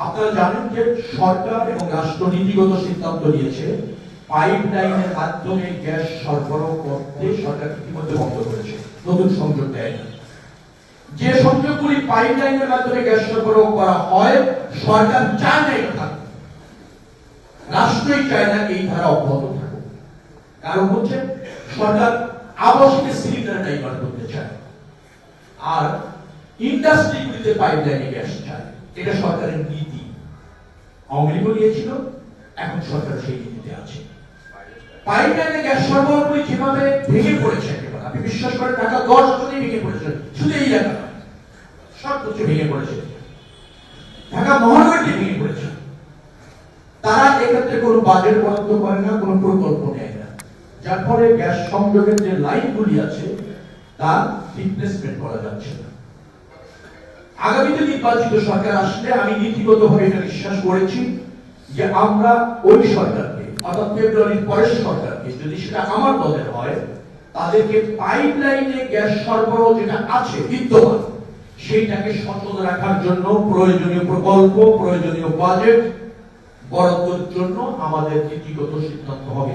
আপনারা জানেন যে সরকার এবং রাষ্ট্র নীতিগত সিদ্ধান্ত নিয়েছে পাইপলাইনের মাধ্যমে গ্যাস সরবরাহ করতে সরকার ইতিমধ্যে বন্ধ করেছে, নতুন সংযোগ দেয় না। যে সংযোগগুলি পাইপলাইনের মাধ্যমে গ্যাস সরবরাহ করা হয় সরকার চায় না এটা থাকুক, রাষ্ট্রই চায় না এই ধারা অব্যাহত থাকুক। কারণ হচ্ছে সরকার আবাসিক সিলিন্ডার ডাইভার্ট করতে চায় আর ইন্ডাস্ট্রিগুলিতে পাইপলাইনে গ্যাস চায়, এটা সরকারের নীতি। আওয়ামী লীগও নিয়েছিল, এখন সরকার সেই নীতিতে আছে। পাইপলাইনে গ্যাস সরবরাহগুলি যেভাবে ভেঙে পড়েছে, একেবারে আপনি বিশ্বাস করেন ঢাকা 10 বছরে ভেঙে পড়েছে, শুধু এই এলাকা সর্বোচ্চ ভেঙে পড়েছে, ঢাকা মহানগরটি ভেঙে পড়েছে। তারা এক্ষেত্রে কোনো বাজেট বরাদ্দ করে না, কোনো প্রকল্প নেয় না, যার ফলে গ্যাস সংযোগের যে লাইনগুলি আছে তা রিপ্লেসমেন্ট করা যাচ্ছে না। আগামীতে নির্বাচিত সরকার আসলে আমি নীতিগতভাবে এটা বিশ্বাস করেছি যে আমরা ওই সরকারকে, অর্থাৎ ফেব্রুয়ারির পরের সরকারকে, যদি সেটা আমার দলের হয়, তাদেরকে পাইপলাইনে গ্যাস সরবরাহ যেটা আছে বিদ্যমান সেইটাকে সচল রাখার জন্য প্রয়োজনীয় প্রকল্প, প্রয়োজনীয় বাজেট বরাদ্দের জন্য আমাদের নীতিগত সিদ্ধান্ত হবে।